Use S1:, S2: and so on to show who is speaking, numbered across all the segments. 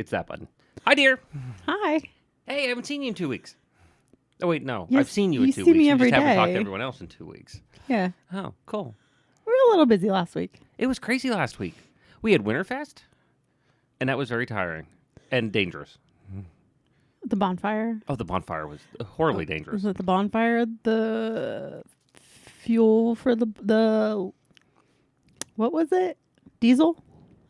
S1: It's that button. Hi, dear.
S2: Hi.
S1: Hey, I haven't seen you in 2 weeks. Oh, wait, no.
S2: Yes,
S1: I've seen you in
S2: you
S1: 2
S2: see
S1: weeks.
S2: me
S1: You
S2: every
S1: just haven't talked to
S2: day.
S1: everyone else in 2 weeks.
S2: Yeah.
S1: Oh, cool.
S2: We were a little busy last week.
S1: It was crazy last week. We had Winterfest, and that was very tiring and dangerous.
S2: The bonfire.
S1: Oh, the bonfire was horribly dangerous.
S2: Was it the bonfire? The fuel for the what was it? Diesel?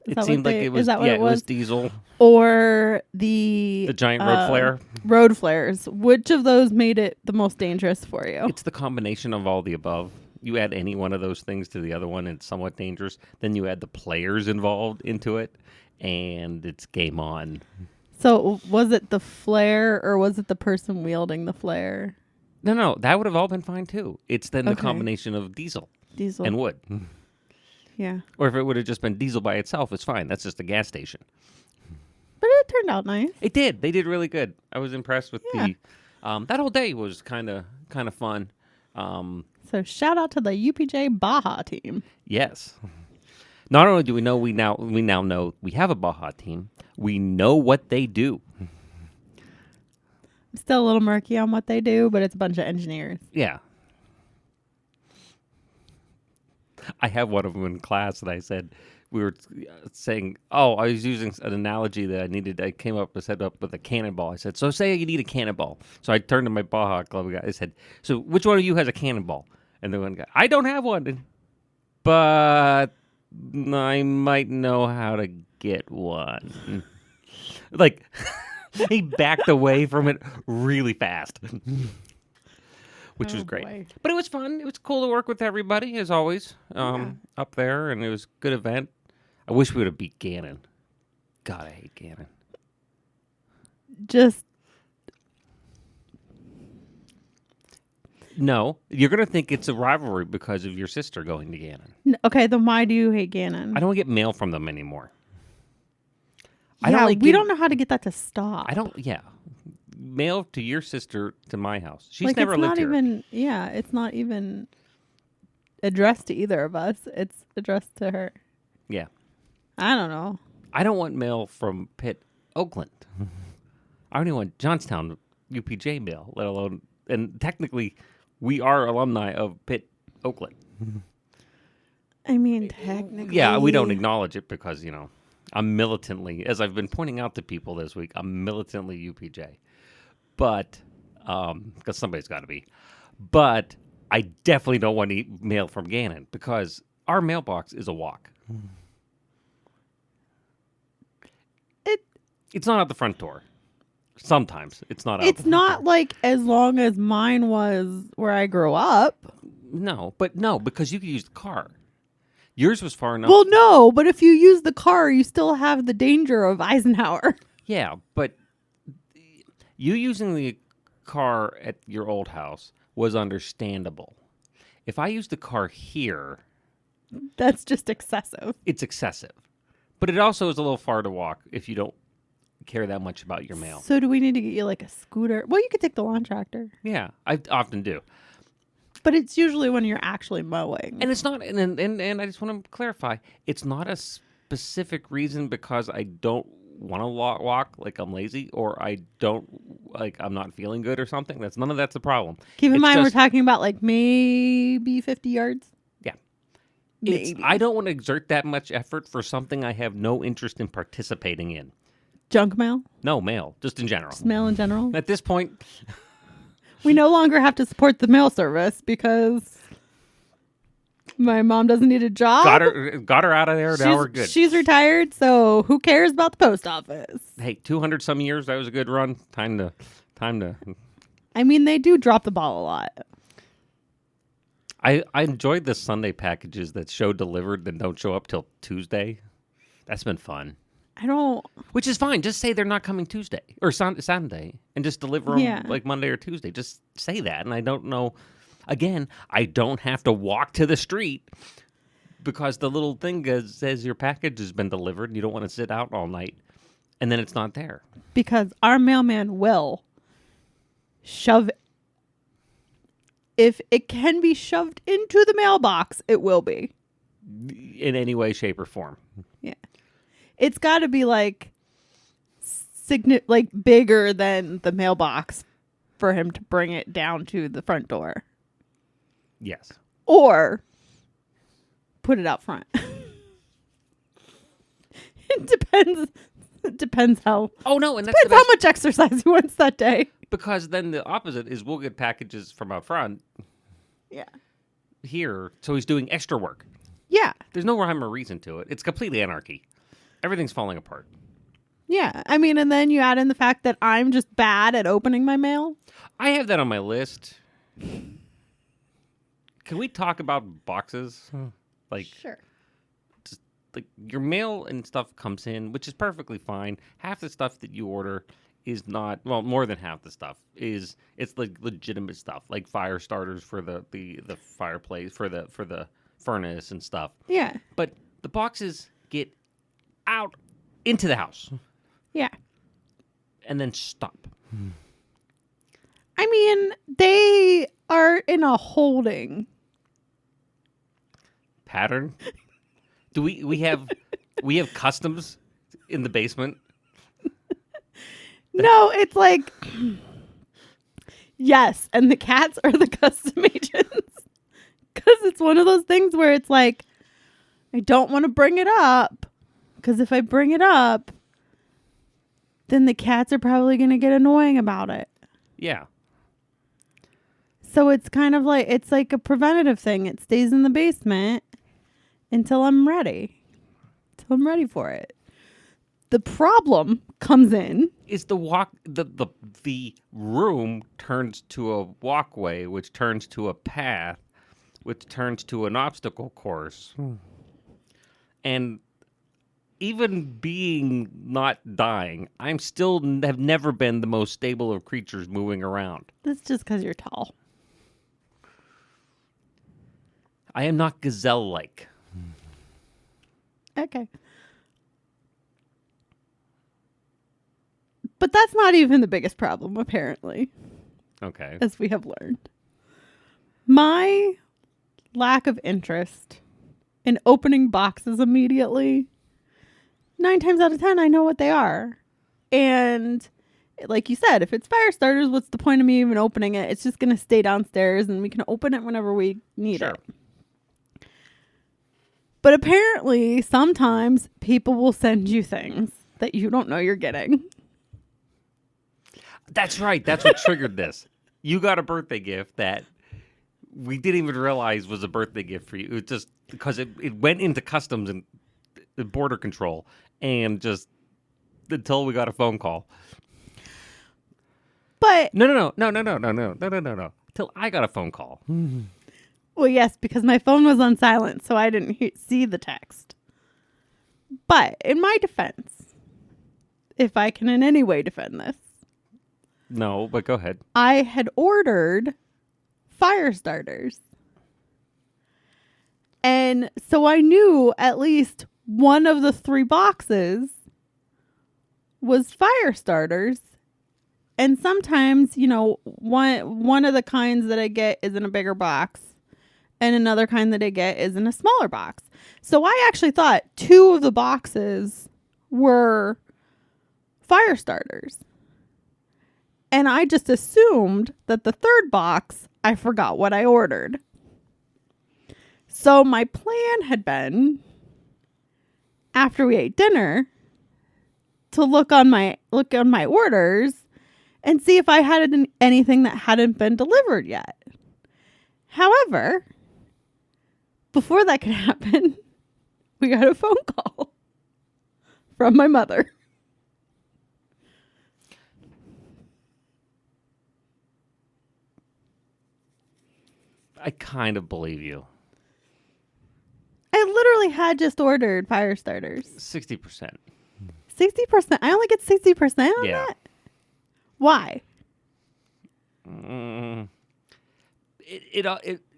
S1: It seemed like it was,
S2: Is that what
S1: yeah,
S2: it was?
S1: diesel.
S2: Or the
S1: giant road flare?
S2: Road flares. Which of those made it the most dangerous for you?
S1: It's the combination of all the above. You add any one of those things to the other one, and it's somewhat dangerous. Then you add the players involved into it, and it's game on.
S2: So was it the flare or was it the person wielding the flare?
S1: No, that would have all been fine too. It's then the
S2: Okay.
S1: combination of diesel and wood.
S2: Yeah.
S1: Or if it would have just been diesel by itself, it's fine. That's just a gas station.
S2: But it turned out nice.
S1: It did. They did really good. I was impressed with
S2: Yeah.
S1: the. That whole day was kind of fun.
S2: So shout out to the UPJ Baja team.
S1: Yes. Not only do we know we now know we have a Baja team, we know what they do.
S2: I'm still a little murky on what they do, but it's a bunch of engineers.
S1: Yeah. I have one of them in class, and I said, we were saying, I was using an analogy that I came up with a cannonball. I said, so say you need a cannonball. So I turned to my Baja Club guy. I said, so which one of you has a cannonball? And the one guy, I don't have one, but I might know how to get one. Like, he backed away from it really fast. Which was great.
S2: Boy.
S1: But it was fun. It was cool to work with everybody, as always, up there, and it was a good event. I wish we would have beat Gannon. God, I hate Gannon.
S2: Just
S1: No, you're going to think it's a rivalry because of your sister going to Gannon.
S2: okay. Then why do you hate Gannon?
S1: I don't get mail from them anymore.
S2: We don't know how to get that to stop.
S1: Mail to your sister to my house. She's
S2: like,
S1: never
S2: it's
S1: lived
S2: not
S1: here.
S2: even. Yeah, it's not even addressed to either of us. It's addressed to her.
S1: Yeah.
S2: I don't know.
S1: I don't want mail from Pitt, Oakland. I only want Johnstown UPJ mail, let alone, and technically, we are alumni of Pitt, Oakland.
S2: I mean, technically.
S1: Yeah, we don't acknowledge it because, I'm militantly, as I've been pointing out to people this week, I'm militantly UPJ. But, because somebody's got to be. But I definitely don't want to mail from Gannon because our mailbox is a walk. It's not out the front door. Sometimes it's not out
S2: It's
S1: the front
S2: not
S1: door.
S2: like as long as mine was where I grew up.
S1: No, because you could use the car. Yours was far enough.
S2: Well, no, but if you use the car, you still have the danger of Eisenhower.
S1: Yeah, but you using the car at your old house was understandable. If I use the car here,
S2: That's just excessive.
S1: it's excessive. But it also is a little far to walk if you don't care that much about your mail.
S2: So do we need to get you like a scooter? Well, you could take the lawn tractor.
S1: Yeah, I often do.
S2: But it's usually when you're actually mowing.
S1: And it's not, and I just want to clarify, it's not a specific reason because I don't want to walk, like I'm lazy, or I don't, like I'm not feeling good or something. None of that's a problem.
S2: Keep in
S1: It's
S2: mind,
S1: just-
S2: we're talking about like maybe 50 yards.
S1: Yeah.
S2: Maybe.
S1: I don't want to exert that much effort for something I have no interest in participating in.
S2: Junk mail?
S1: No, mail, just in general.
S2: Just mail in general?
S1: At this point,
S2: We no longer have to support the mail service because my mom doesn't need a job.
S1: got her out of there. Now we're good.
S2: She's retired, so who cares about the post office?
S1: Hey, 200 some years, that was a good run. Time to.
S2: I mean, they do drop the ball a lot.
S1: I enjoyed the Sunday packages that show delivered that don't show up till Tuesday. That's been fun.
S2: I don't.
S1: Which is fine. Just say they're not coming Tuesday or Sunday and just deliver them
S2: Yeah.
S1: like Monday or Tuesday. Just say that. And I don't know. Again, I don't have to walk to the street because the little thing says your package has been delivered and you don't want to sit out all night and then it's not there.
S2: Because our mailman will shove. If it can be shoved into the mailbox, it will be.
S1: In any way, shape, or form.
S2: Yeah. It's got to be like like bigger than the mailbox for him to bring it down to the front door.
S1: Yes.
S2: Or put it out front. It depends. It depends how.
S1: Oh no, and that's
S2: Depends how much exercise he wants that day.
S1: because then the opposite is we'll get packages from out front
S2: Yeah.
S1: here, so he's doing extra work.
S2: Yeah.
S1: There's no rhyme or reason to it. It's completely anarchy. Everything's falling apart.
S2: Yeah. I mean, and then you add in the fact that I'm just bad at opening my mail.
S1: I have that on my list. Can we talk about boxes? Like,
S2: Sure.
S1: just like your mail and stuff comes in, which is perfectly fine. Half the stuff that you order is not, well, more than half the stuff is, it's like legitimate stuff, like fire starters for the fireplace, for the furnace and stuff.
S2: Yeah.
S1: But the boxes get out into the house
S2: Yeah.
S1: and then stop.
S2: I mean, they are in a holding
S1: Pattern? Do we have customs in the basement?
S2: No, it's like, yes, and the cats are the custom agents. Because it's one of those things where it's like, I don't want to bring it up. Because if I bring it up, then the cats are probably going to get annoying about it.
S1: Yeah.
S2: So it's kind of like, it's like a preventative thing. It stays in the basement until I'm ready. Until I'm ready for it. The problem comes in.
S1: Is the room turns to a walkway, which turns to a path, which turns to an obstacle course. And even being not dying, I'm still have never been the most stable of creatures moving around.
S2: That's just because you're tall.
S1: I am not gazelle-like.
S2: Okay. But that's not even the biggest problem, apparently,
S1: Okay.
S2: as we have learned. My lack of interest in opening boxes immediately, 9 times out of 10, I know what they are. And like you said, if it's fire starters, what's the point of me even opening it? It's just going to stay downstairs and we can open it whenever we need
S1: Sure.
S2: it. But apparently, sometimes people will send you things that you don't know you're getting.
S1: That's right. That's what triggered this. You got a birthday gift that we didn't even realize was a birthday gift for you. It was just because it went into customs and the border control, and just until we got a phone call.
S2: But
S1: No. Till I got a phone call.
S2: well, yes, because my phone was on silent, so I didn't see the text. But in my defense, if I can in any way defend this,
S1: No, but go ahead.
S2: I had ordered fire starters. And so I knew at least one of the 3 boxes was fire starters. And sometimes, you know, one of the kinds that I get is in a bigger box. And another kind that I get is in a smaller box. So I actually thought 2 of the boxes were fire starters. And I just assumed that the 3rd box, I forgot what I ordered. So my plan had been, after we ate dinner, to look on my orders and see if I had anything that hadn't been delivered yet. However, before that could happen, we got a phone call from my mother.
S1: I kind of believe you.
S2: I literally had just ordered fire starters.
S1: 60%.
S2: 60%. I only get 60% on
S1: Yeah.
S2: that? Why?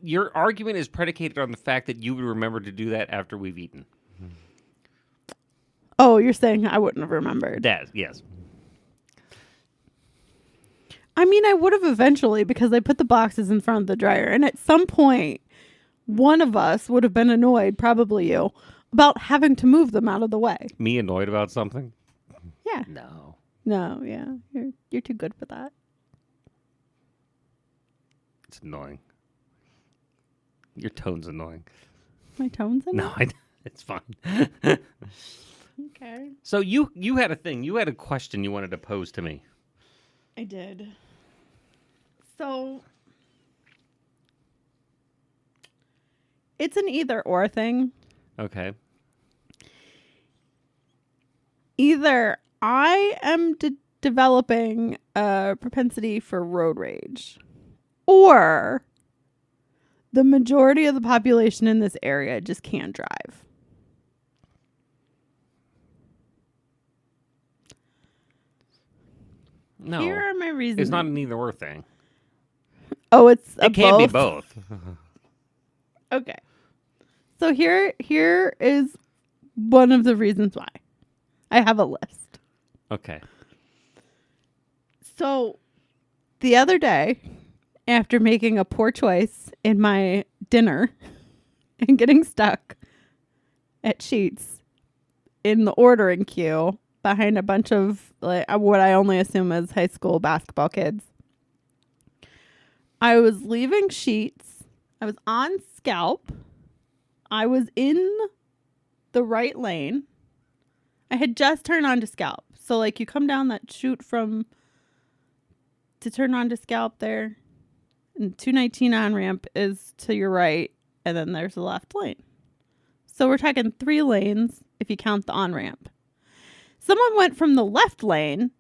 S1: Your argument is predicated on the fact that you would remember to do that after we've eaten.
S2: Oh, you're saying I wouldn't have remembered.
S1: Yes.
S2: I mean, I would have eventually because I put the boxes in front of the dryer. And at some point, one of us would have been annoyed, probably you, about having to move them out of the way.
S1: Me annoyed about something?
S2: Yeah.
S1: No.
S2: No, yeah. You're too good for that.
S1: It's annoying. Your tone's annoying.
S2: My tone's in
S1: No,
S2: it?
S1: it's fine.
S2: Okay.
S1: So you had a thing. You had a question you wanted to pose to me.
S2: I did. So it's an either or thing.
S1: Okay.
S2: Either I am developing a propensity for road rage, or the majority of the population in this area just can't drive.
S1: No.
S2: Here are my reasons.
S1: It's not an either or thing.
S2: Oh, it's a
S1: It can be
S2: both?
S1: both.
S2: Okay. So here is one of the reasons why. I have a list.
S1: Okay.
S2: So the other day, after making a poor choice in my dinner and getting stuck at Sheets in the ordering queue behind a bunch of like what I only assume is high school basketball kids, I was leaving Sheets. I was on Scalp. I was in the right lane. I had just turned on to Scalp. So like you come down that chute to turn on to Scalp there. And 219 on ramp is to your right. And then there's the left lane. So we're talking 3 lanes if you count the on ramp. Someone went from the left lane,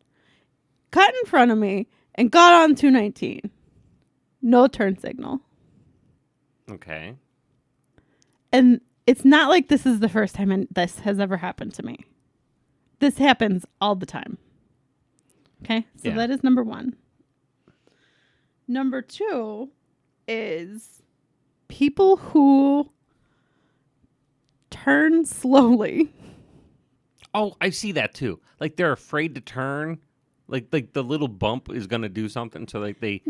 S2: cut in front of me, and got on 219. No turn signal.
S1: Okay.
S2: And it's not like this is the first time this has ever happened to me. This happens all the time. Okay? So
S1: Yeah.
S2: that is number 1. Number 2 is people who turn slowly.
S1: Oh, I see that too. Like they're afraid to turn. Like the little bump is gonna do something, so like they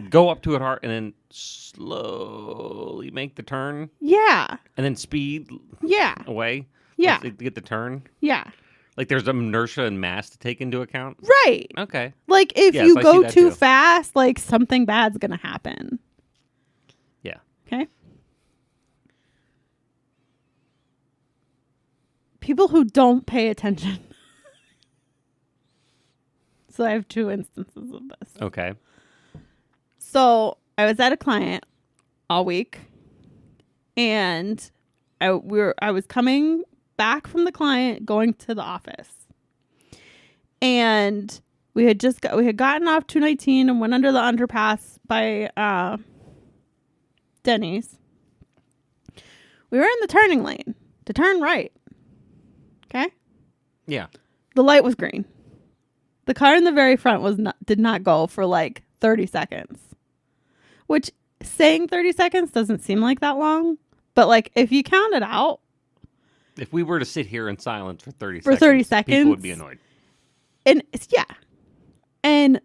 S1: go up to it hard and then slowly make the turn.
S2: Yeah.
S1: And then speed.
S2: Yeah.
S1: Away.
S2: Yeah.
S1: To get the turn.
S2: Yeah.
S1: Like there's inertia and mass to take into account.
S2: Right.
S1: Okay.
S2: Like if
S1: Yes,
S2: you
S1: I see
S2: go
S1: that
S2: too
S1: too.
S2: fast, like something bad's gonna happen.
S1: Yeah.
S2: Okay. People who don't pay attention. So I have 2 instances of this.
S1: Okay.
S2: So I was at a client all week, and I was coming back from the client going to the office, and we had gotten off 219 and went under the underpass by Denny's. We were in the turning lane to turn right. Okay.
S1: Yeah.
S2: The light was green. The car in the very front did not go for like 30 seconds. Which, saying 30 seconds doesn't seem like that long. But like if you count it out.
S1: If we were to sit here in silence for 30
S2: seconds,
S1: people would be annoyed.
S2: And yeah. And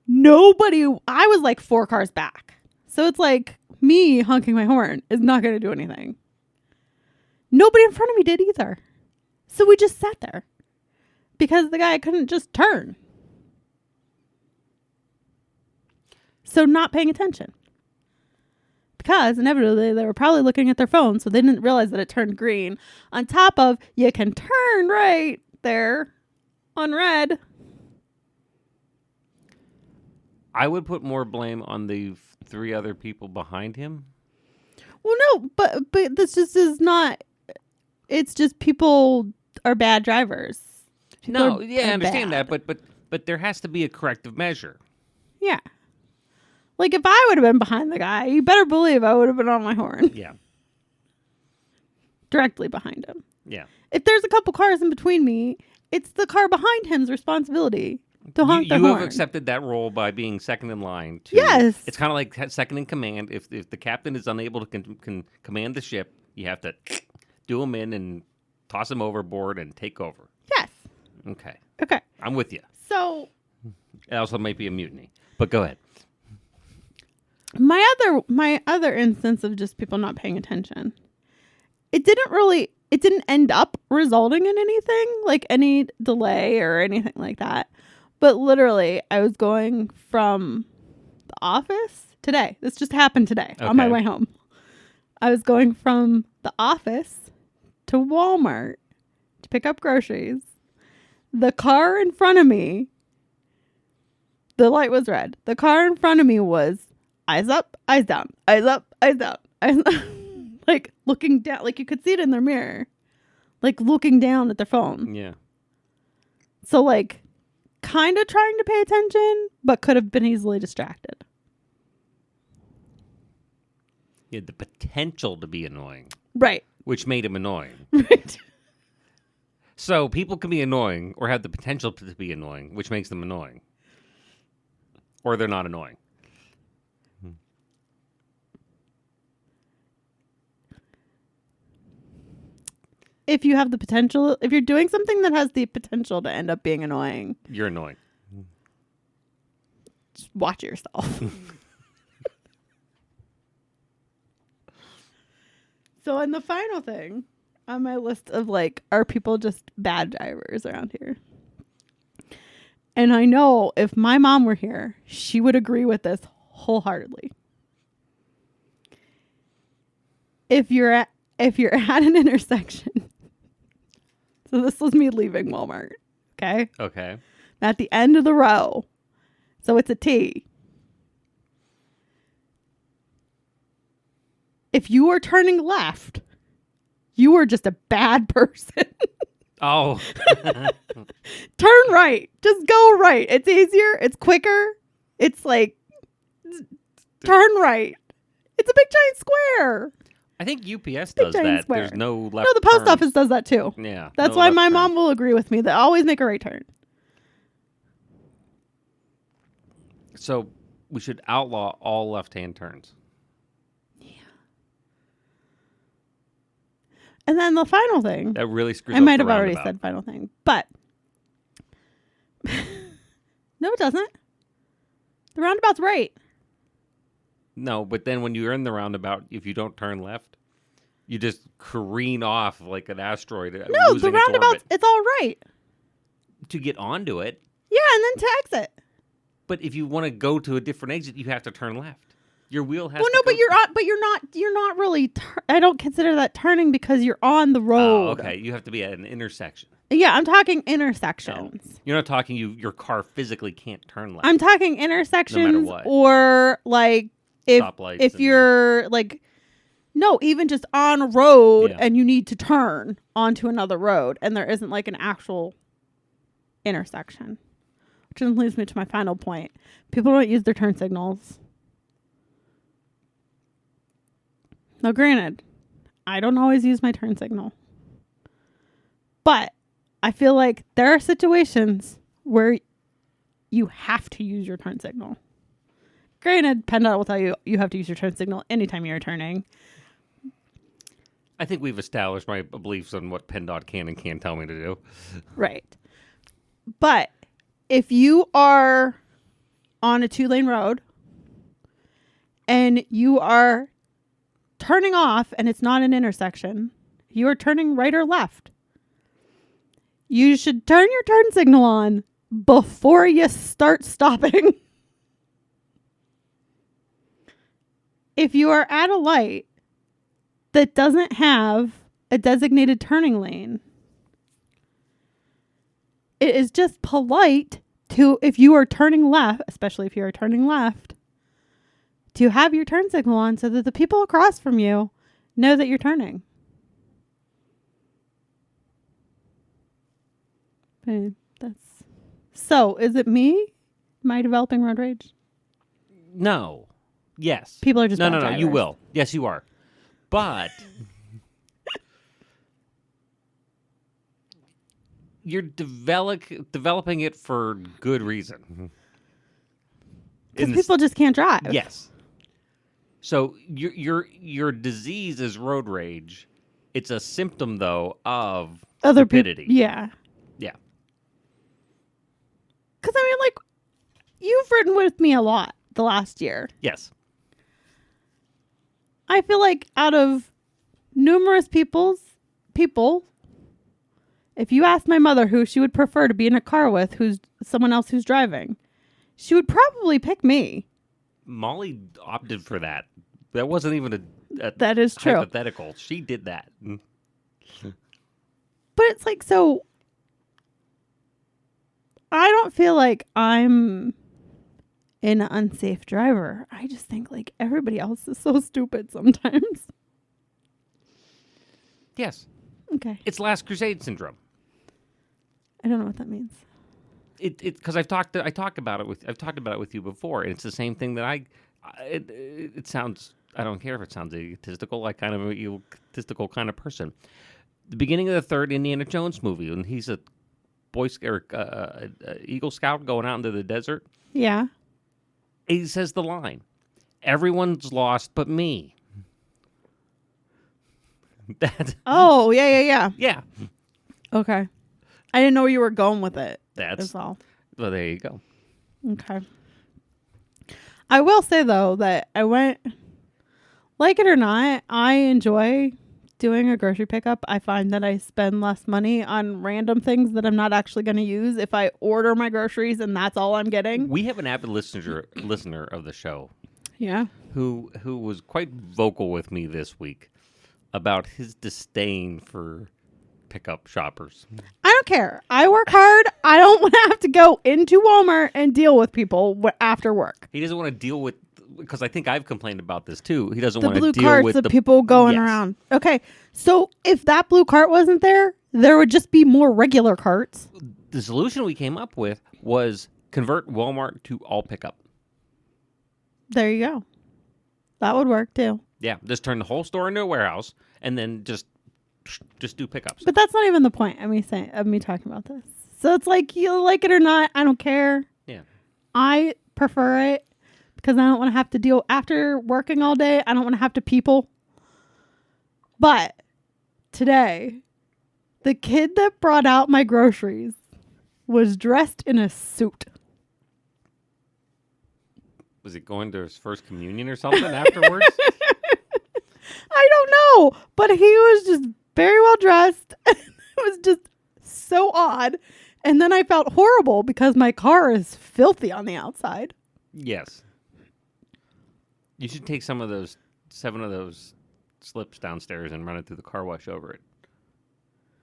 S2: I was like 4 cars back. So it's like me honking my horn is not going to do anything. Nobody in front of me did either. So we just sat there. Because the guy couldn't just turn. So not paying attention. Because inevitably they were probably looking at their phone, so they didn't realize that it turned green. On top of, you can turn right there on red.
S1: I would put more blame on the 3 other people behind him.
S2: Well, no, but this just is not. It's just people are bad drivers. People
S1: I understand that, but there has to be a corrective measure.
S2: Yeah. Like if I would have been behind the guy, you better believe I would have been on my horn.
S1: Yeah.
S2: Directly behind him.
S1: Yeah.
S2: If there's a couple cars in between me, it's the car behind him's responsibility to honk their horn.
S1: You have accepted that role by being second in line.
S2: Yes.
S1: It's kind of like second in command. If the captain is unable to command the ship, you have to do him in and toss him overboard and take over.
S2: Yes.
S1: Okay.
S2: Okay.
S1: I'm with you.
S2: So
S1: It also might be a mutiny, but go ahead.
S2: my other instance of just people not paying attention, it didn't end up resulting in anything, like any delay or anything like that. But literally, I was going from the office today. This just happened today on my
S1: Okay.
S2: way home. I was going from the office to Walmart to pick up groceries. The car in front of me, the light was red. The car in front of me was eyes up, eyes down, eyes up, eyes down, eyes like looking down, like you could see it in their mirror, like looking down at their phone.
S1: Yeah.
S2: So like kind of trying to pay attention, but could have been easily distracted.
S1: He had the potential to be annoying,
S2: Right.
S1: which made him annoying.
S2: Right.
S1: So people can be annoying or have the potential to be annoying, which makes them annoying. Or they're not annoying.
S2: If you have the potential, if you're doing something that has the potential to end up being annoying,
S1: You're annoying.
S2: just watch yourself. So, and the final thing on my list of like, are people just bad drivers around here? And I know if my mom were here, she would agree with this wholeheartedly. If you're at an intersection, so this was me leaving Walmart, okay?
S1: Okay.
S2: At the end of the row, so it's a T. If you are turning left, you are just a bad person.
S1: Oh.
S2: Turn right. Just go right. It's easier. It's quicker. It's like, turn right. It's a big giant square.
S1: I think UPS
S2: Big
S1: does
S2: giant
S1: that.
S2: square.
S1: There's no left
S2: No, the post
S1: turns.
S2: office does that too.
S1: Yeah.
S2: That's
S1: no
S2: why
S1: left
S2: my
S1: turn.
S2: mom will agree with me that always make a right turn.
S1: So we should outlaw all left-hand turns.
S2: And then the final thing.
S1: That really screws
S2: I
S1: up
S2: might
S1: the
S2: have already
S1: roundabout.
S2: said final thing, but no, it doesn't. The roundabout's right.
S1: No, but then when you're in the roundabout, if you don't turn left, you just careen off like an asteroid.
S2: No,
S1: losing
S2: the
S1: its
S2: roundabout's
S1: orbit.
S2: it's all right.
S1: To get onto it.
S2: Yeah, and then to exit.
S1: But if you want to go to a different exit, you have to turn left. Your wheel has
S2: Well,
S1: to
S2: no,
S1: go
S2: but you're not really. I don't consider that turning because you're on the road.
S1: Oh, okay. You have to be at an intersection.
S2: Yeah, I'm talking intersections.
S1: No. You're not talking your car physically can't turn left.
S2: I'm talking intersections
S1: what.
S2: or like
S1: Stoplights
S2: if
S1: and-
S2: you're like no, even just on a road
S1: Yeah.
S2: and you need to turn onto another road and there isn't like an actual intersection. Which then leads me to my final point. People don't use their turn signals. Now, granted, I don't always use my turn signal. But I feel like there are situations where you have to use your turn signal. Granted, PennDOT will tell you you have to use your turn signal anytime you're turning.
S1: I think we've established my beliefs on what PennDOT can and can't tell me to do.
S2: Right. But if you are on a 2-lane road and you are turning off and it's not an intersection, you are turning right or left. You should turn your turn signal on before you start stopping. If you are at a light that doesn't have a designated turning lane, it is just polite to, if you are turning left, especially if you are turning left, to have your turn signal on so that the people across from you know that you're turning. Okay, that's so. Is it me? Am I developing road rage?
S1: No. Yes.
S2: People are just
S1: No,
S2: bad
S1: no, no. You
S2: drivers.
S1: will. Yes, you are. But you're developing it for good reason.
S2: Because people just can't drive.
S1: Yes. So your disease is road rage. It's a symptom, though, of
S2: Other
S1: stupidity.
S2: people. Yeah.
S1: Yeah.
S2: Because I mean, like, you've ridden with me a lot the last year.
S1: Yes.
S2: I feel like out of numerous people, If you asked my mother who she would prefer to be in a car with, who's someone else who's driving, she would probably pick me.
S1: Molly opted for that. That wasn't even a
S2: That is true.
S1: hypothetical. She did that.
S2: But it's like, so I don't feel like I'm an unsafe driver. I just think like everybody else is so stupid sometimes.
S1: Yes.
S2: Okay.
S1: It's Last Crusade syndrome.
S2: I don't know what that means.
S1: Because I've talked about it with you before, and it's the same thing that it sounds. I don't care if it sounds egotistical. I kind of an egotistical kind of person. The beginning of the third Indiana Jones movie, when he's a Boy Scout or Eagle Scout going out into the desert,
S2: Yeah.
S1: he says the line, "Everyone's lost but me." That.
S2: Oh, yeah.
S1: Yeah.
S2: Okay. I didn't know where you were going with it.
S1: That's
S2: all.
S1: Well, there you go.
S2: Okay. I will say though that I went, like it or not, I enjoy doing a grocery pickup. I find that I spend less money on random things that I'm not actually going to use if I order my groceries and that's all I'm getting.
S1: We have an avid listener of the show.
S2: Yeah.
S1: Who was quite vocal with me this week about his disdain for pickup shoppers.
S2: I don't care. I work hard. I don't want to have to go into Walmart and deal with people after work.
S1: He doesn't want to deal with, because I think I've complained about this too. He doesn't
S2: The
S1: want to
S2: blue
S1: deal
S2: carts
S1: with
S2: of
S1: the
S2: people going
S1: Yes.
S2: around. Okay. So if that blue cart wasn't there, there would just be more regular carts.
S1: The solution we came up with was convert Walmart to all pickup.
S2: There you go. That would work too.
S1: Yeah, just turn the whole store into a warehouse and then just do pickups.
S2: But that's not even the point of me talking about this. So it's like, you like it or not, I don't care.
S1: Yeah.
S2: I prefer it because I don't want to have to deal after working all day. I don't want to have to people. But today, the kid that brought out my groceries was dressed in a suit.
S1: Was he going to his first communion or something afterwards?
S2: I don't know, but he was just very well dressed. It was just so odd. And then I felt horrible because my car is filthy on the outside.
S1: Yes. You should take 7 of those slips downstairs and run it through the car wash over it.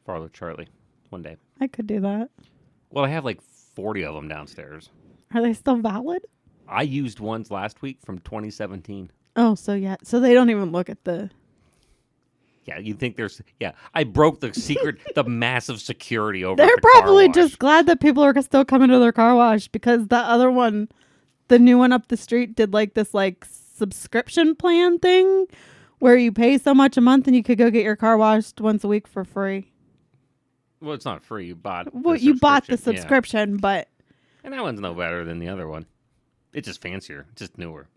S1: Father Charlie, one day.
S2: I could do that.
S1: Well, I have like 40 of them downstairs.
S2: Are they still valid?
S1: I used ones last week from 2017.
S2: Oh, so yeah. So they don't even look at the...
S1: Yeah, you think there's... Yeah, I broke the secret, the massive security over
S2: They're
S1: at the car
S2: probably
S1: wash.
S2: just glad that people are still coming to their car wash because the other one, the new one up the street, did like this like subscription plan thing where you pay so much a month and you could go get your car washed once a week for free.
S1: Well, it's not free. You bought
S2: You bought the
S1: subscription, yeah.
S2: subscription, but...
S1: And that one's no better than the other one. It's just fancier, just newer.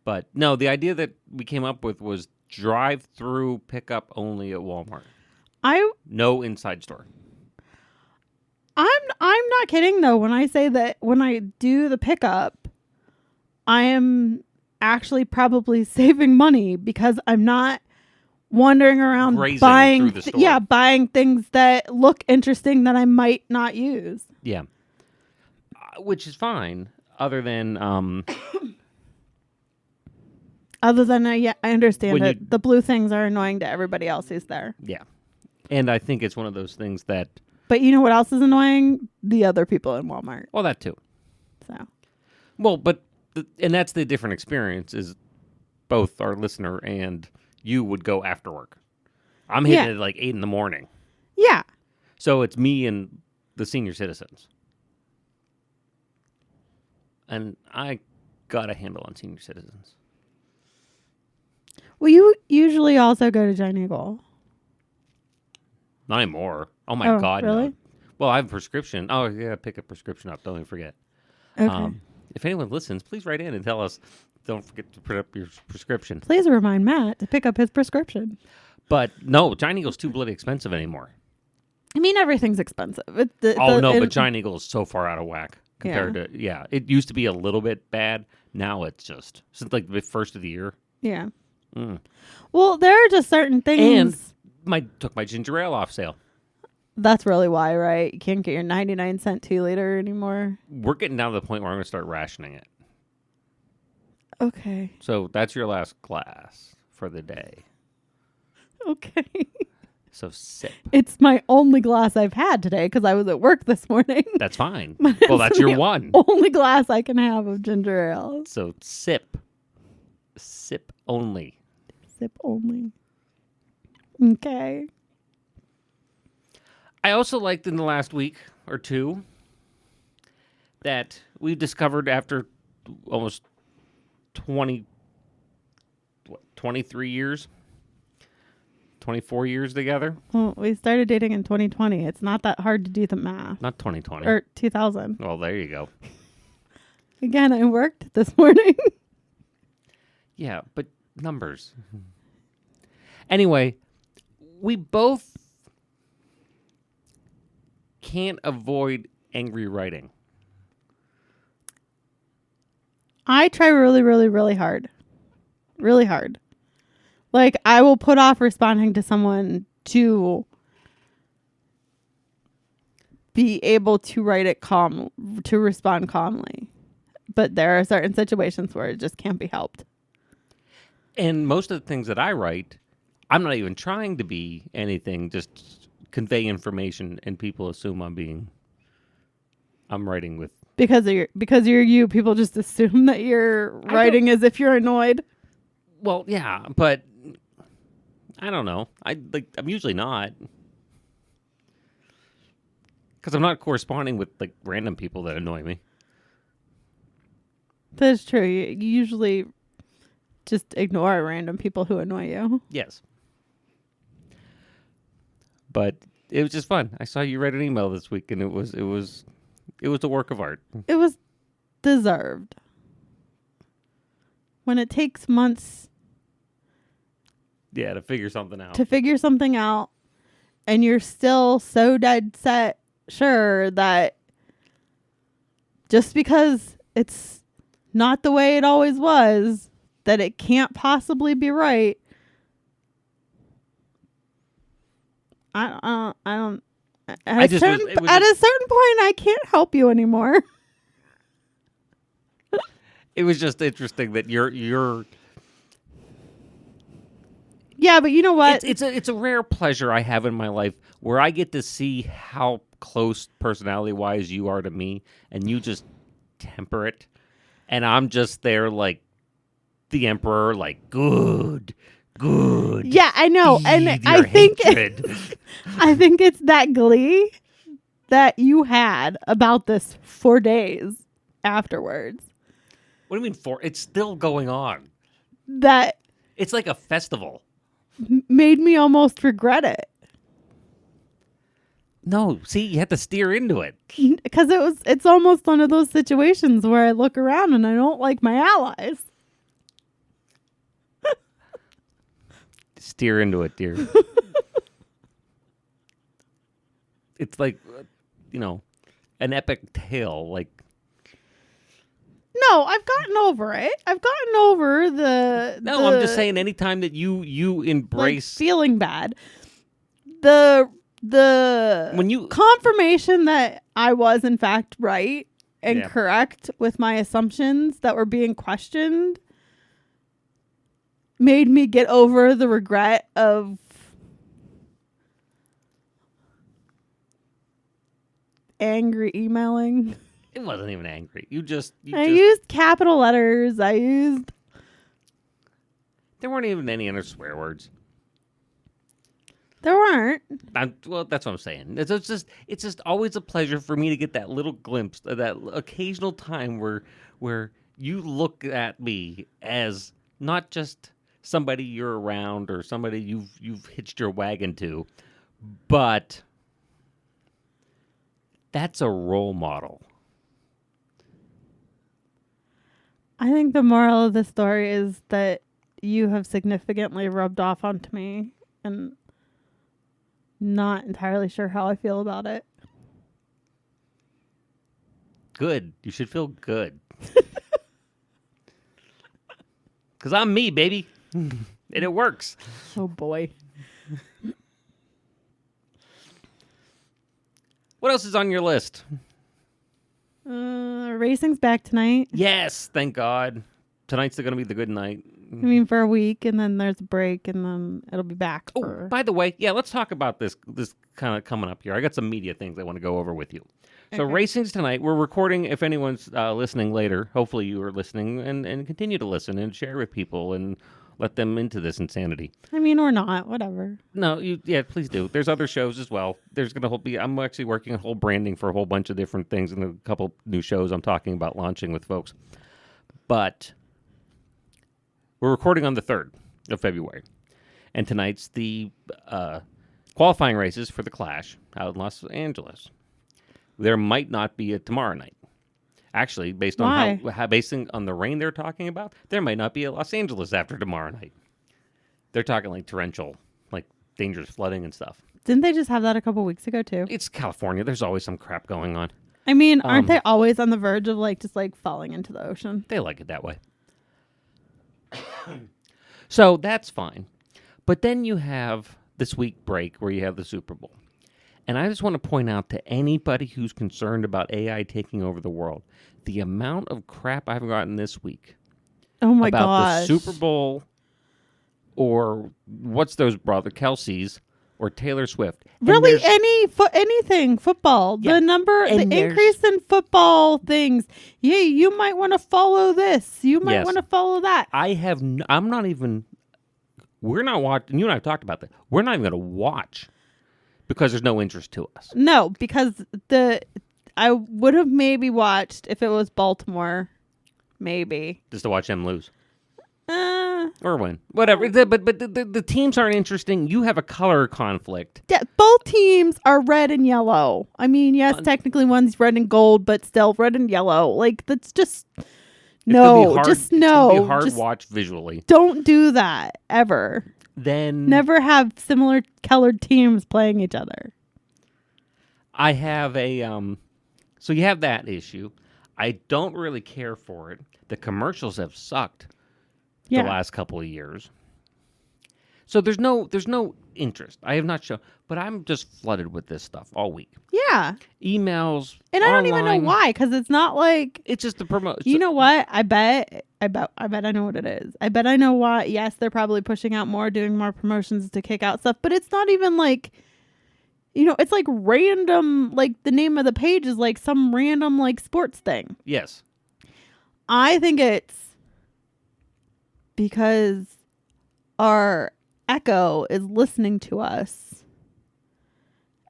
S1: But no, the idea that we came up with was drive-through pickup only at Walmart. No inside store.
S2: I'm not kidding though when I say that when I do the pickup, I am actually probably saving money because I'm not wandering around
S1: Grazing
S2: buying
S1: through the store.
S2: buying things that look interesting that I might not use.
S1: Yeah. Which is fine, other than
S2: Other than I understand
S1: When
S2: that
S1: you-
S2: the blue things are annoying to everybody else who's there.
S1: yeah. And I think it's one of those things that,
S2: But you know what else is annoying? The other people in Walmart.
S1: well, that too.
S2: So
S1: Well, but and that's the different experience is both our listener and you would go after work. I'm hitting
S2: Yeah.
S1: it at like 8 a.m.
S2: yeah.
S1: So it's me and the senior citizens. And I got a handle on senior citizens.
S2: Well, you usually also go to Giant Eagle.
S1: Not anymore. Oh my
S2: Oh,
S1: God.
S2: really?
S1: No. Well, I have a prescription. Oh, yeah, pick a prescription up. Don't even forget.
S2: Okay.
S1: If anyone listens, please write in and tell us. Don't forget to put up your prescription.
S2: Please remind Matt to pick up his prescription.
S1: But no, Giant Eagle's too bloody expensive anymore.
S2: I mean, everything's expensive.
S1: But Giant Eagle is so far out of whack compared
S2: Yeah.
S1: to, yeah. It used to be a little bit bad. Now it's just, since like the first of the year.
S2: Yeah.
S1: Mm.
S2: Well, there are just certain things.
S1: And took my ginger ale off sale.
S2: That's really why, right? You can't get your 99-cent 2-liter anymore.
S1: We're getting down to the point where I'm going to start rationing it.
S2: Okay.
S1: So that's your last glass for the day.
S2: Okay.
S1: So sip.
S2: It's my only glass I've had today because I was at work this morning.
S1: That's fine.
S2: But
S1: Well,
S2: it's
S1: that's your
S2: the
S1: one.
S2: only glass I can have of ginger ale.
S1: So sip. Sip only.
S2: Sip only. Okay.
S1: I also liked in the last week or two that we've discovered after almost 23 years, 24 years together.
S2: Well, we started dating in 2020. It's not that hard to do the math.
S1: Not 2020.
S2: Or 2000.
S1: Well, there you go.
S2: Again, I worked this morning.
S1: Yeah, but numbers. Anyway, we both can't avoid angry writing.
S2: I try really, really, really hard. Really hard. Like, I will put off responding to someone to be able to write it to respond calmly. But there are certain situations where it just can't be helped.
S1: And most of the things that I write, I'm not even trying to be anything, just convey information, and people assume I'm writing with.
S2: Because you're you, people just assume that you're writing as if you're annoyed.
S1: Well, yeah, but I don't know. I'm usually not. Because I'm not corresponding with like random people that annoy me.
S2: That's true. You usually just ignore random people who annoy you.
S1: Yes. But it was just fun. I saw you read an email this week, and it was a work of art.
S2: It was deserved. When it takes months
S1: Yeah, to figure something out.
S2: to figure something out, and you're still so dead set sure that just because it's not the way it always was, that it can't possibly be right. I don't. At a certain point, I can't help you anymore.
S1: It was just interesting that you're.
S2: Yeah, but you know what?
S1: It's a rare pleasure I have in my life where I get to see how close personality wise you are to me, and you just temper it, and I'm just there like the emperor, like good.
S2: Yeah, I know, and I think I think it's that glee that you had about this for days afterwards.
S1: What do you mean for? It's still going on.
S2: That
S1: It's like a festival.
S2: made me almost regret it.
S1: No, see, you have to steer into it.
S2: Because it's almost one of those situations where I look around and I don't like my allies.
S1: Steer into it, dear. It's like, an epic tale. Like,
S2: No, I've gotten over it. I've gotten over
S1: no, I'm just saying. Anytime that you embrace
S2: feeling bad, the
S1: when you
S2: confirmation that I was in fact right and
S1: Yeah.
S2: correct with my assumptions that were being questioned made me get over the regret of angry emailing.
S1: it wasn't even angry. You
S2: used capital letters.
S1: There weren't even any other swear words.
S2: There weren't.
S1: Well, that's what I'm saying. It's just always a pleasure for me to get that little glimpse, that occasional time where you look at me as not just somebody you're around or somebody you've hitched your wagon to, but that's a role model.
S2: I think the moral of the story is that you have significantly rubbed off onto me, and not entirely sure how I feel about it.
S1: Good. You should feel good. Because I'm me, baby. And it works.
S2: Oh boy.
S1: What else is on your list?
S2: Racing's back tonight.
S1: Yes, thank God. Tonight's going to be the good night.
S2: I mean, for a week, and then there's a break, and then it'll be back.
S1: Oh, by the way, yeah, let's talk about this kind of coming up here. I got some media things I want to go over with you. So
S2: Okay.
S1: racing's tonight. We're recording. If anyone's listening later, hopefully you are listening and continue to listen and share with people and let them into this insanity.
S2: I mean, or not, whatever.
S1: No, please do. There's other shows as well. There's going to be. I'm actually working on whole branding for a whole bunch of different things and a couple new shows I'm talking about launching with folks. But we're recording on the 3rd of February, and tonight's the qualifying races for the Clash out in Los Angeles. There might not be a tomorrow night. Actually, based on basing on the rain they're talking about, there might not be a Los Angeles after tomorrow night. They're talking like torrential, like dangerous flooding and stuff.
S2: Didn't they just have that a couple weeks ago too?
S1: It's California. There's always some crap going on.
S2: I mean, aren't they always on the verge of just falling into the ocean?
S1: They like it that way. So that's fine. But then you have this week break where you have the Super Bowl. And I just want to point out to anybody who's concerned about AI taking over the world, the amount of crap I've gotten this week
S2: Oh my
S1: about
S2: gosh.
S1: the Super Bowl or what's those brother Kelsey's or Taylor Swift. And
S2: Really,
S1: there's-
S2: anything football.
S1: Yeah, and
S2: The increase in football things. Yeah, you might want to follow this. You might
S1: Yes.
S2: want to follow that.
S1: I'm not even. We're not watching. You and I have talked about that. We're not even going to watch because there's no interest to us.
S2: No, because I would have maybe watched if it was Baltimore. Maybe.
S1: Just to watch them lose
S2: Uh,
S1: or win, whatever. But the teams aren't interesting. You have a color conflict.
S2: yeah, both teams are red and yellow. I mean, yes, technically one's red and gold, but still red and yellow. Like that's just
S1: It's gonna be
S2: just no.
S1: It's gonna be hard
S2: Just
S1: to watch visually.
S2: don't do that ever.
S1: Then
S2: Never have similar colored teams playing each other.
S1: I have a So you have that issue. I don't really care for it. The commercials have sucked the last couple of years. So there's no interest. I have not shown, but I'm just flooded with this stuff all week.
S2: Yeah,
S1: Emails,
S2: and I don't even know
S1: online.
S2: why, because it's not like
S1: It's just the promotion.
S2: you know what. I bet I know what it is. I bet I know why. Yes, they're probably pushing out more, doing more promotions to kick out stuff, but it's not even like. It's like random, like the name of the page is like some random like sports thing.
S1: Yes.
S2: I think it's because our Echo is listening to us.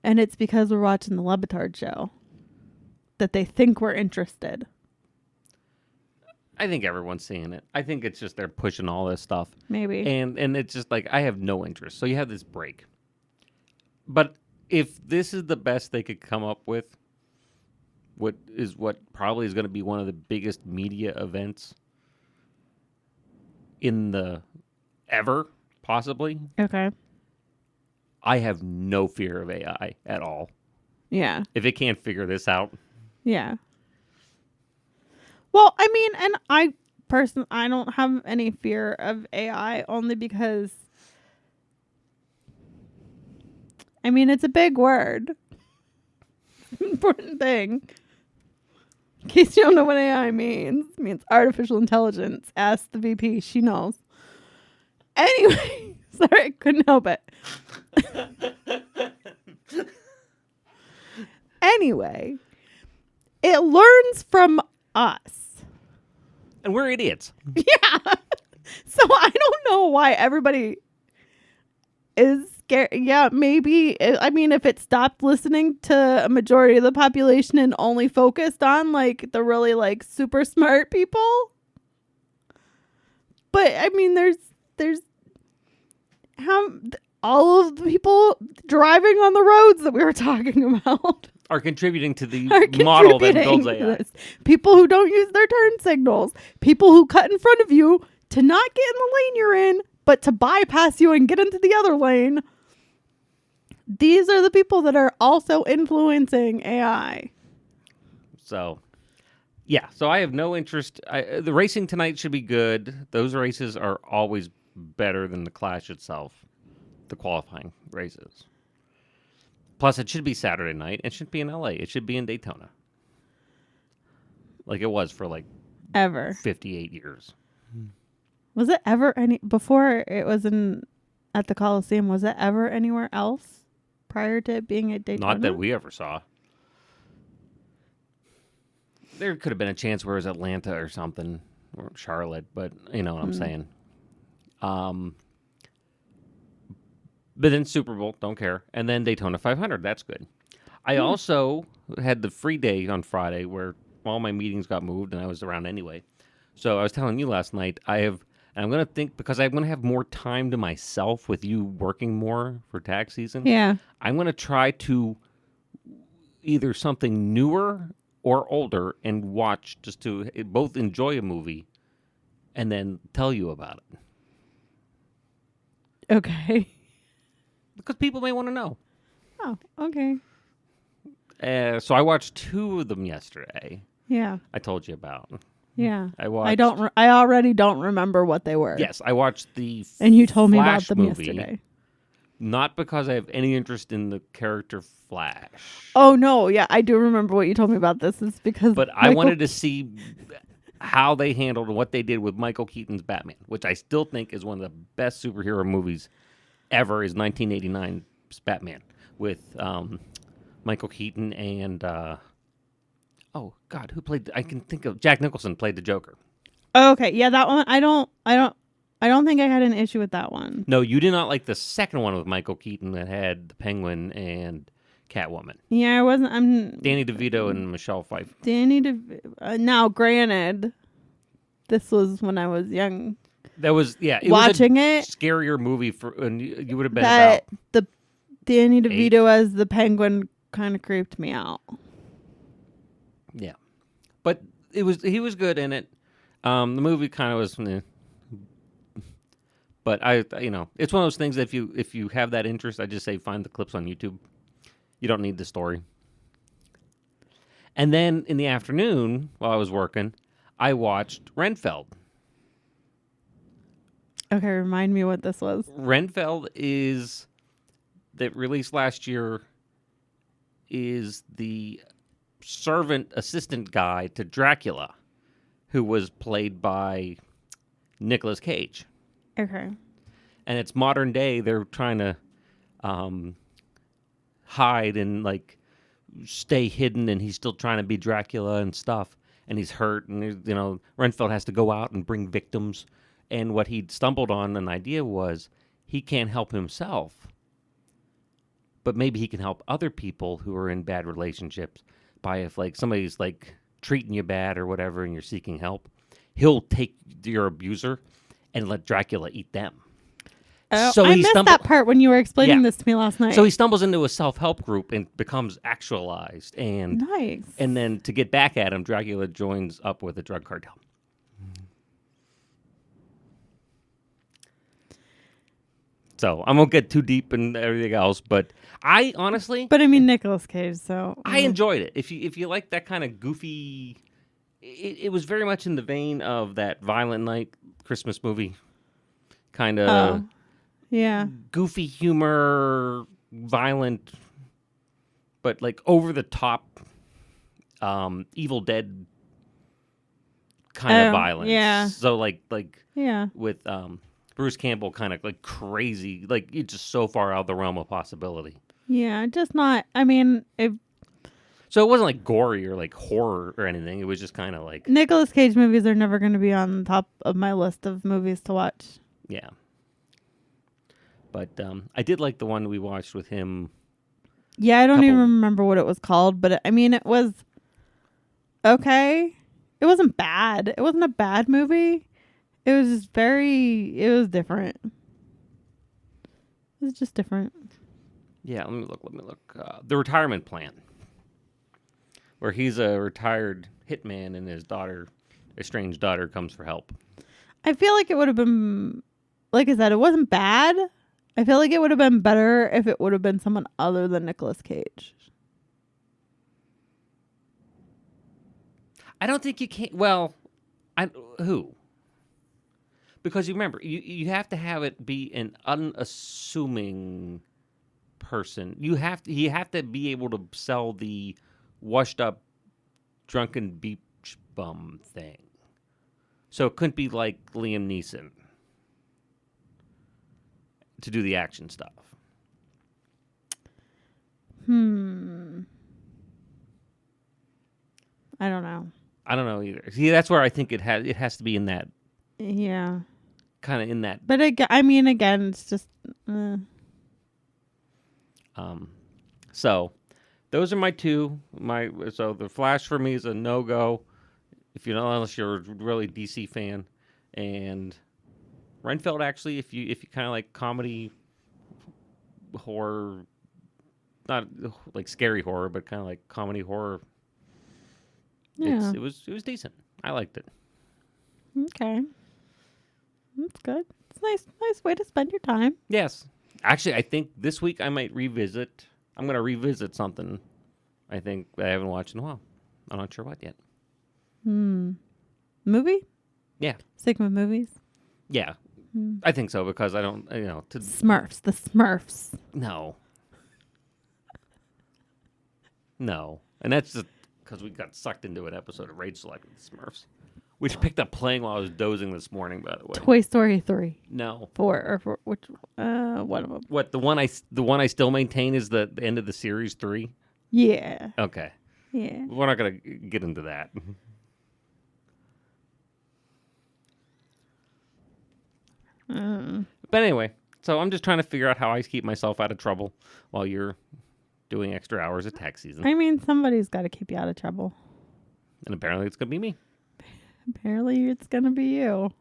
S2: And it's because we're watching the Lebitard show that they think we're interested.
S1: I think everyone's seeing it. I think it's just they're pushing all this stuff.
S2: Maybe.
S1: And it's just like I have no interest. So you have this break. But if this is the best they could come up with, what probably is going to be one of the biggest media events in the ever, possibly,
S2: Okay.
S1: I have no fear of AI at all.
S2: Yeah.
S1: If it can't figure this out,
S2: Yeah. Well, I mean, and I don't have any fear of AI only because I mean, it's a big word. Important thing. In case you don't know what AI means, it means artificial intelligence. Ask the VP. She knows. Anyway, sorry, I couldn't help it. Anyway, it learns from us.
S1: and we're idiots.
S2: Yeah. So I don't know why everybody is scared. Yeah, maybe. I mean, if it stopped listening to a majority of the population and only focused on like the really like super smart people. But I mean, there's how all of the people driving on the roads that we were talking about
S1: Are contributing to the
S2: are
S1: model that
S2: contributing
S1: builds
S2: to
S1: AI.
S2: this. People who don't use their turn signals, people who cut in front of you to not get in the lane you're in, but to bypass you and get into the other lane. These are the people that are also influencing AI.
S1: So, yeah. So I have no interest. The racing tonight should be good. Those races are always better than the Clash itself, the qualifying races. Plus, it should be Saturday night. It shouldn't be in L.A. It should be in Daytona, like it was for like
S2: Ever.
S1: 58 years.
S2: Was it ever any before it was in at the Coliseum? Was it ever anywhere else prior to it being at Daytona?
S1: Not that we ever saw. There could have been a chance where it was Atlanta or something, or Charlotte, but you know what I'm saying. But then Super Bowl, don't care. And then Daytona 500, that's good. I also had the free day on Friday where all my meetings got moved and I was around anyway. So I was telling you last night, and I'm going to think, because I'm going to have more time to myself with you working more for tax season.
S2: Yeah.
S1: I'm going to try to either something newer or older and watch just to both enjoy a movie and then tell you about it.
S2: Okay.
S1: Because people may want to know.
S2: Oh, okay.
S1: So I watched 2 of them yesterday.
S2: Yeah.
S1: I told you about.
S2: Yeah.
S1: I watched.
S2: I already don't remember what they were.
S1: Yes, I watched the
S2: And you told me about
S1: Flash
S2: them
S1: movie,
S2: yesterday.
S1: not because I have any interest in the character Flash.
S2: Oh no, yeah, I do remember what you told me about this. Is because
S1: But I wanted to see how they handled what they did with Michael Keaton's Batman, which I still think is one of the best superhero movies ever, is 1989's Batman with Michael Keaton and oh God, who played? I can think of Jack Nicholson played the Joker.
S2: Okay, yeah, that one. I don't think I had an issue with that one.
S1: No, you did not like the second one with Michael Keaton that had the Penguin and Catwoman.
S2: Yeah, I wasn't. I'm
S1: Danny DeVito and Michelle Pfeiffer.
S2: Now, granted, this was when I was young.
S1: That was it
S2: Watching
S1: was a
S2: it,
S1: scarier movie and you would have been
S2: that
S1: about
S2: the Danny DeVito
S1: 8.
S2: as the Penguin kind of creeped me out.
S1: Yeah, but he was good in it. The movie kind of was, but it's one of those things that if you have that interest, I just say find the clips on YouTube. You don't need the story. And then in the afternoon, while I was working, I watched Renfeld.
S2: Okay, remind me what this was.
S1: Renfeld that released last year is the servant assistant guy to Dracula, who was played by Nicolas Cage.
S2: Okay.
S1: And it's modern day. They're trying to hide and like stay hidden, and he's still trying to be Dracula and stuff. And he's hurt, and Renfeld has to go out and bring victims. And what he stumbled on an idea was he can't help himself, but maybe he can help other people who are in bad relationships by if like somebody's like treating you bad or whatever and you're seeking help, he'll take your abuser and let Dracula eat them.
S2: Oh, so I missed that part when you were explaining this to me last night.
S1: So he stumbles into a self-help group and becomes actualized. And
S2: nice.
S1: And then to get back at him, Dracula joins up with a drug cartel. So I won't get too deep in everything else, but I honestly...
S2: But I mean, Nicolas Cage, so...
S1: I enjoyed it. If you like that kind of goofy... It was very much in the vein of that Violent Night Christmas movie. Kind of...
S2: yeah.
S1: Goofy humor, violent, but like over the top, Evil Dead kind of violence.
S2: Yeah.
S1: So like
S2: yeah,
S1: with Bruce Campbell, kind of like crazy, like it's just so far out of the realm of possibility.
S2: Yeah, just not. I mean,
S1: so it wasn't like gory or like horror or anything. It was just kind of like
S2: Nicolas Cage movies are never going to be on top of my list of movies to watch.
S1: Yeah. But I did like the one we watched with him.
S2: Yeah, I don't even remember what it was called, but it was okay. It wasn't bad. It wasn't a bad movie. It was just it was different. It was just different.
S1: Yeah, let me look. The Retirement Plan, where he's a retired hitman and his estranged daughter, comes for help.
S2: I feel like it would have been, like I said, it wasn't bad. I feel like it would have been better if it would have been someone other than Nicolas Cage.
S1: I don't think you can. Well, who? Because you remember, you have to have it be an unassuming person. You have to be able to sell the washed up drunken beach bum thing. So it couldn't be like Liam Neeson to do the action stuff.
S2: I don't know.
S1: I don't know either. See, that's where I think it has to be in that
S2: Yeah.
S1: kind of in that.
S2: But again, it's just.
S1: So those are my two. So the Flash for me is a no go. If you know, unless you're a really DC fan, and Renfield actually, if you kind of like comedy, horror, not like scary horror, but kind of like comedy horror.
S2: Yeah.
S1: It was decent. I liked it.
S2: Okay. That's good. It's nice way to spend your time.
S1: Yes. Actually, I think this week I might revisit. I'm going to revisit something I think I haven't watched in a while. I'm not sure what yet.
S2: Movie?
S1: Yeah.
S2: Stick with movies?
S1: Yeah. I think so because I don't,
S2: Smurfs. The Smurfs.
S1: No. No. And that's just because we got sucked into an episode of Rage Select with the Smurfs, which picked up playing while I was dozing this morning, by the way.
S2: Toy Story 3.
S1: No.
S2: 4 or 4, which one of them?
S1: What, the one I still maintain is the end of the series 3?
S2: Yeah.
S1: Okay.
S2: Yeah.
S1: We're not going to get into that. But anyway, so I'm just trying to figure out how I keep myself out of trouble while you're doing extra hours at tax season.
S2: I mean, somebody's got to keep you out of trouble.
S1: And apparently it's going to be me.
S2: Apparently it's going to be you.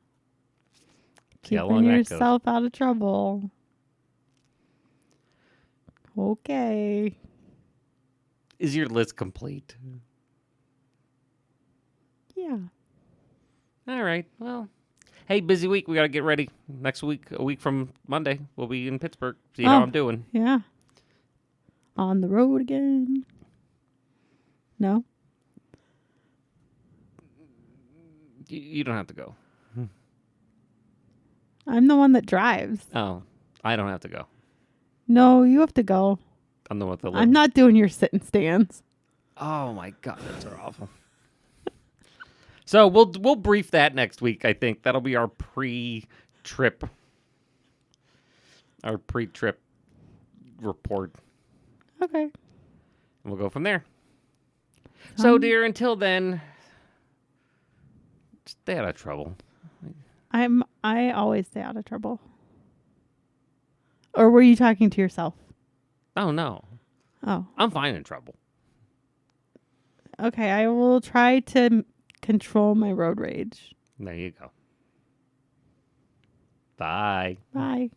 S1: See how
S2: Keeping
S1: long that goes.
S2: yourself out of trouble. Okay.
S1: Is your list complete?
S2: Yeah.
S1: All right. Well, hey, busy week. We got to get ready. Next week, a week from Monday, we'll be in Pittsburgh. See how I'm doing.
S2: Yeah. On the road again. No?
S1: You don't have to go.
S2: I'm the one that drives.
S1: Oh, I don't have to go.
S2: No, you have to go.
S1: I'm the one with the
S2: I'm not doing your sit and stands.
S1: Oh my God, those are awful. So we'll brief that next week. I think that'll be our pre-trip report.
S2: Okay.
S1: And we'll go from there. So, dear, until then, stay out of trouble.
S2: I always stay out of trouble. Or were you talking to yourself?
S1: Oh no.
S2: Oh.
S1: I'm fine in trouble.
S2: Okay, I will try to control my road rage.
S1: There you go. Bye.
S2: Bye.